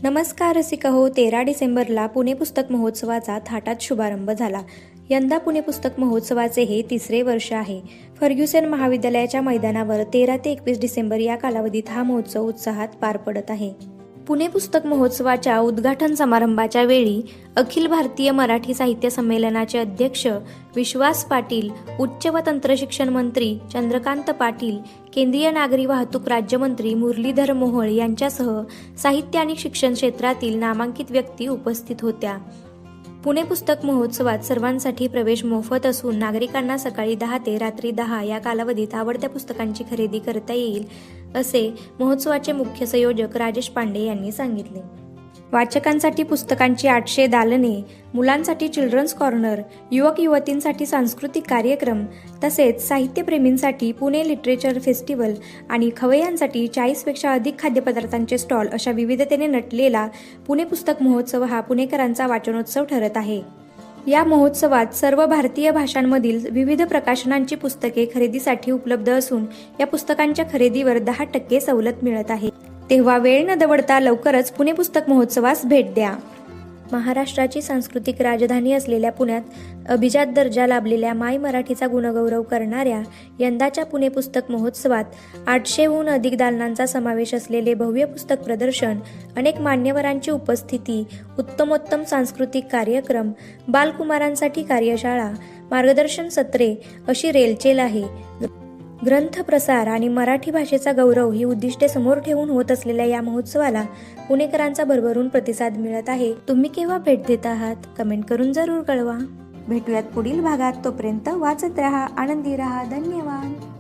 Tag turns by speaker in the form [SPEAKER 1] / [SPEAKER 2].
[SPEAKER 1] नमस्कार रसिका हो. 13 डिसेंबरला पुणे पुस्तक महोत्सवाचा थाटात शुभारंभ झाला. यंदा पुणे पुस्तक महोत्सवाचे हे तिसरे वर्ष आहे. फर्ग्युसन महाविद्यालयाच्या मैदानावर 13 ते 21 डिसेंबर या कालावधीत हा महोत्सव उत्साहात पार पडत आहे. पुणे पुस्तक महोत्सवाच्या उद्घाटन समारंभाच्या वेळी अखिल भारतीय मराठी साहित्य संमेलनाचे अध्यक्ष विश्वास पाटील, उच्च व तंत्रशिक्षण मंत्री चंद्रकांत पाटील, केंद्रीय नागरी वाहतूक राज्यमंत्री मुरलीधर मोहोळ यांच्यासह साहित्य आणि शिक्षण क्षेत्रातील नामांकित व्यक्ती उपस्थित होत्या. पुणे पुस्तक महोत्सवात सर्वांसाठी प्रवेश मोफत असून नागरिकांना सकाळी 10 ते रात्री 10 या कालावधीत आवडत्या पुस्तकांची खरेदी करता येईल, असे महोत्सवाचे मुख्य संयोजक राजेश पांडे यांनी सांगितले. वाचकांसाठी पुस्तकांची 800 दालने, मुलांसाठी चिल्ड्रन्स कॉर्नर, युवक युवतींसाठी सांस्कृतिक कार्यक्रम तसेच साहित्यप्रेमींसाठी पुणे लिटरेचर फेस्टिवल आणि खवय्यांसाठी 40 पेक्षा अधिक खाद्यपदार्थांचे स्टॉल अशा विविधतेने नटलेला पुणे पुस्तक महोत्सव हा पुणेकरांचा वाचनोत्सव ठरत आहे. या महोत्सवात सर्व भारतीय भाषांमधील विविध प्रकाशनांची पुस्तके खरेदीसाठी उपलब्ध असून या पुस्तकांच्या खरेदीवर 10% सवलत मिळत आहे. तेव्हा वेळ न दवडता लवकरच पुणे पुस्तक महोत्सवास भेट द्या. महाराष्ट्राची सांस्कृतिक राजधानी असलेल्या पुण्यात अभिजात दर्जा लाभलेल्या माय मराठीचा गुणगौरव करणाऱ्या यंदाच्या पुणे पुस्तक महोत्सवात 800हून अधिक दालनांचा समावेश असलेले भव्य पुस्तक प्रदर्शन, अनेक मान्यवरांची उपस्थिती, उत्तमोत्तम सांस्कृतिक कार्यक्रम, बालकुमारांसाठी कार्यशाळा, मार्गदर्शन सत्रे अशी रेलचेल आहे. ग्रंथ प्रसार आणि मराठी भाषेचा गौरव ही उद्दिष्टे समोर ठेवून होत असलेल्या या महोत्सवाला पुणेकरांचा भरभरून प्रतिसाद मिळत आहे. तुम्ही केव्हा भेट देत आहात? कमेंट करून जरूर कळवा. भेटूयात पुढील भागात. तोपर्यंत वाचत रहा, आनंदी रहा. धन्यवाद.